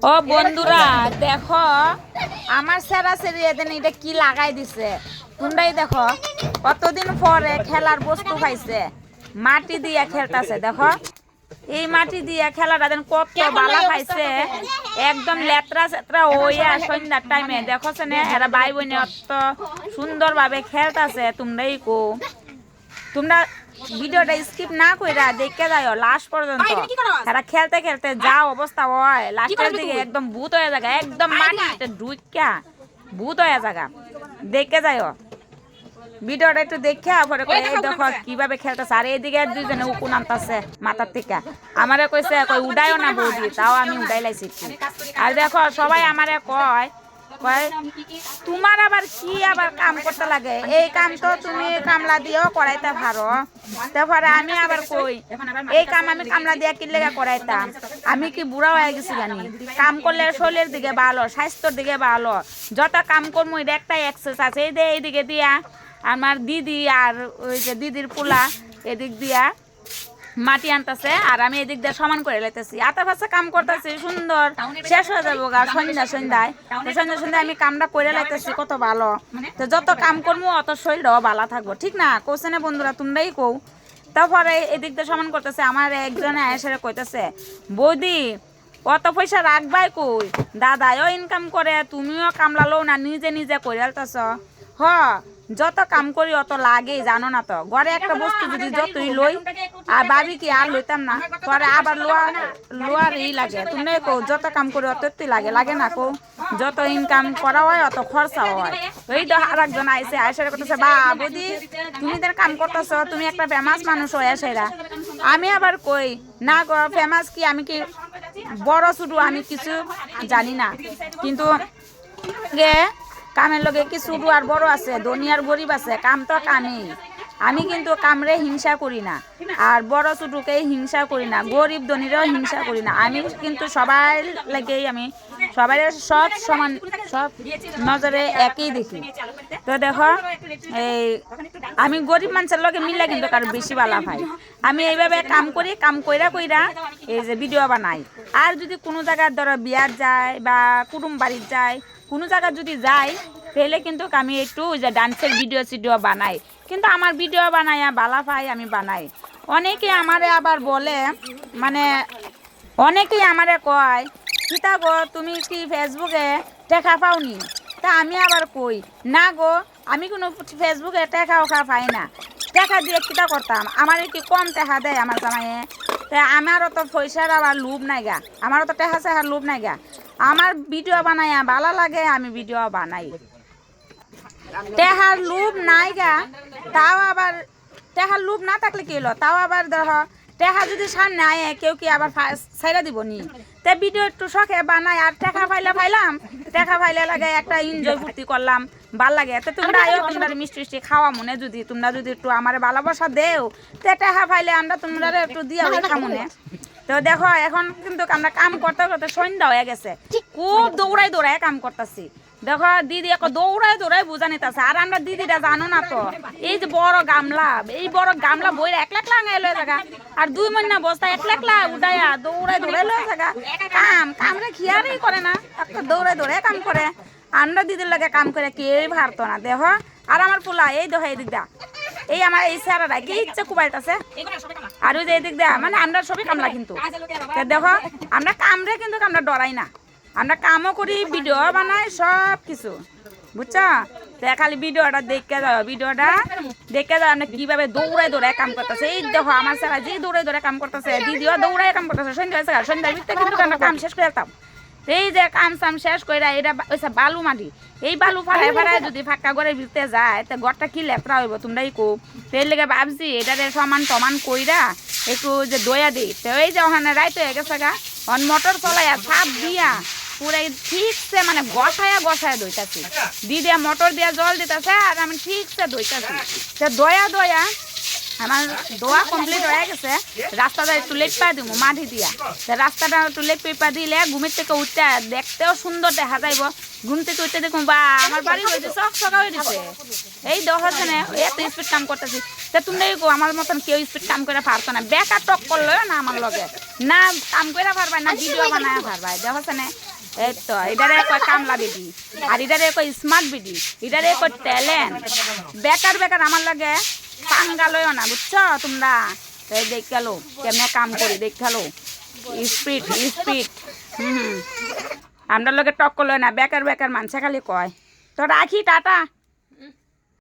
ও বন্ধুরা দেখো আমার সেরা সেরি এদিন এটা কি লাগাই দিছে তোমরাই দেখো কতদিন পরে খেলার বস্তু পাইছে মাটি দিয়ে খেলতেছে দেখো এই মাটি দিয়ে খেলাটা দেন কত ভালো পাইছে একদম লেত্রা সেত্রা হইয়া সন্ধ্যার টাইমে দেখো না এরা ভাই বোনে অত সুন্দর ভাবে খেলতেছে তোমরাই কো তোমরা ভিডিওটা স্কিপ না কইরা দেখে যাও লাস্ট পর্যন্ত এরা খেলতে খেলতে যা অবস্থা হয় লাস্টের দিকে একদম ভূত হয়ে যাগা একদম মাটিতে ঢুইকা ভূত হয়ে যাগা দেখে যাও ভিডিওটা একটু দেখে পরে দেখো কিভাবে খেলতেছে আর এইদিকে দুইজনে উকু নামতাছে মাথার থেকে আমারে কইছে কই উড়াইও না বৌদি তাও আমি উড়াই লাইছি আর দেখো সবাই আমারে কয় তোমার আবার কি আবার কাম করতে লাগে এই কাম তো তুমি কামলা দিয়েও করাইতে পারো তারপরে আমি আবার কই এই কাম আমি কামলা দিয়ে কি লেগে করাইতাম আমি কি বুড়া হয়ে গেছি জানি কাম করলে শরীরের দিকে ভালো স্বাস্থ্যের দিকে ভালো যত কাম করবো এটা একটাই এক্সারসাইজ এইদিকে দিয়া আমার দিদি আর ওই যে দিদির পোলা এদিক দিয়া মাটি আনতেছে আর আমি এদিক দিয়ে সমান করে লাইতেছি আতা পাশে কাম করতেছি সুন্দর শেষ হয়ে যাবো গা সন্ধ্যায় আমি কামটা করে লাইতেছি কত ভালো তো যত কাম করবো অত শরীরটাও ভালো থাকবো ঠিক না কৌছে না বন্ধুরা তোমরাই কও তারপরে এদিক দিয়ে সমান করতেছে আমার একজনে এসে কইতেছে বৌদি অত পয়সা রাখবাই কই দাদাও ইনকাম করে তুমিও কামলালো না নিজে নিজে করে আলতেছ হ যত কাম করি অত লাগে জানো না তো ঘরে একটা বস্তু যদি যতই লই আর ভাবি কি আর লইতাম না পরে আবার লোয়ারই লাগে তুমি কো যত কাম করি অতই লাগে না কো যত ইনকাম করা হয় অত খরচা হয় ওই তো আর একজন আইসে করতেছে বা বৌদি তুমি কাম করতেছ তুমি একটা ফেমাস মানুষ হয়ে সেরা আমি আবার কই না গো ফেমাস কি আমি কি বড় ছোট আমি কিছু জানি না কিন্তু গে কামের লগে কি ছোট আর বড় আছে দুনিয়ার গরিব আছে কাম তো কামই আমি কিন্তু কামরে হিংসা করি না আর বড় ছোটকে হিংসা করি না গরিব ধনীরাও হিংসা করি না আমি কিন্তু সবাই লাগেই আমি সবাই সব সমান সব নজরে একই দেখি তো দেখো এই আমি গরিব মানুষের লগে মিললে কিন্তু কারো বেশি ভালো পাই আমি এইভাবে কাম করি কাম কইরা এই যে ভিডিও বানাই আর যদি কোনো জায়গার ধরো বিয়ার যায় বা কুটুম বাড়ির যায় কোনো জায়গা যদি যাই তাহলে কিন্তু আমি একটু যে ডান্সের ভিডিও বানাই কিন্তু আমার ভিডিও বানাইয়া বালা পাই আমি বানাই অনেকে আমারে আবার বলে মানে অনেকেই আমারে কয় কিতা গো তুমি কি ফেসবুকে টেকা পাওনি তা আমি আবার কই না গো আমি কোনো ফেসবুকে টেকা ওখা পাই না টেকা দিয়ে কিতা করতাম আমার কি কম টেকা দেয় আমার জামাইয়ে তা আমারও তো পয়সার আবার লোভ নাই গা আমারও তো টেকা চেহার লোভ নাই গা আমার ভিডিও বানাইয়া ভালো লাগে আমি ভিডিও বানাই টেহার লোভ নাই গা তাও আবার টেহার লোভ না থাকলে কি হলো তাও আবার দেখো টেহা যদি সামনে আয় কেউ কি আবার ছাইরা দিব নি তে ভিডিও একটু শখে বানাই আর টেকা পাইলাম টেকা পাইলে লাগে একটা এনজয় ফুর্তি করলাম ভাল লাগে তো তোমরা আয়ো তোমরা মিষ্টি খাওয়া মনে যদি তোমরা যদি একটু আমার ভালোবাসা দেও তে টেকা পাইলে আমরা তোমরা একটু দিয়া ওঠা মনে তো দেখো এখন কিন্তু আমরা কাম করতে করতে সন্ধ্যা হয়ে গেছে খুব দৌড়াই কাম করতেছি দেখো দিদি এখন দৌড়াই বোঝা নিতেছে আর আমরা দিদিটা জানো না তো এই যে বড় গামলা বইরা একলা লয়ে থাকা আর 2 মহিনা বস্তা একলা উঠাইয়া দৌড়াই লয়ে থাকা কামরে খিয়ারই করে না দৌড়াই কাম করে আমরা দিদির লাগে কাম করে কেউই ভারতো না দেখো আর আমার পোলা এই দেখো এই দিকটা এই আমার এই স্যারারা কি ইচ্ছে কুবাইতেছে আর ওই যে এই দিক দেয়া মানে আমরা সবই কামলা কিন্তু দেখো আমরা কামরে কিন্তু আমরা ডরাই না আমরা কামও করি ভিডিও বানাই সব কিছু বুঝছো খালি ভিডিওটা দেখে যাও আমরা কিভাবে দৌড়াই কাম করতেছে এই দেখো আমার স্যারা যে দৌড়াই কাম করতেছে দিদিও দৌড়াই কাম করতেছে সন্ধ্যার ভিতরে কিন্তু আমরা কাম শেষ করে যেতাম এই যে কাম শেষ করে এটা ওইসব বালু মাটি এই বালু ফাড়ায় যদি ফাঁকা ঘরের ভিতরে যায় তো ঘরটা কি লেপড়া হইব তোমরাই কো তেল লেগে ভাবছি এটাতে সমান কইরা একটু যে দয়া দিই তো এই যে ওখানে রাইত হয়ে গেছে গা মোটর চলাইয়া ছাপ দিয়া পুরাই ঠিকছে মানে গসায়া দইতাছি দিদিয়া মোটর দিয়া জল দিতেছে আর আমি ঠিকছে দইতাছি তো দয়া আমার দোয়া কমপ্লিট হয়ে গেছে রাস্তাটা একটু লেপা দিব মাটি দিয়া রাস্তাটা একটু লেপা দিলে ঘুমের থেকে উঠতে দেখতেও সুন্দর দেখা যাইব ঘুম থেকে উঠতে দেখুন বা আমার বাড়ি হয়েছে চকচকা হয়ে দিচ্ছে এই দশ এত স্পিড কাম করতেছি তা তুমি আমার মতন কেউ স্পিড কাম করে পারতো না, বেকার টক করলো না আমার লগে, না কাম করে পারবাই না ভিডিও বানায় পারবাই, দেখো না। এই তো এটারে কয় কামলা বিডি, আর এটারে কয় স্মার্ট বিডি, এটারে কয় ট্যালেন্ট। বেকার বেকার আমার লগে পাঙ্গা লইও না, বুঝছো তোমরা। এই দেখালো কেমনে কাম করি, দেখালো স্পিড স্পিড। আমরা লগে টক করলো না, বেকার বেকার মানুষে খালি কয়। তো রাখি, টাটা।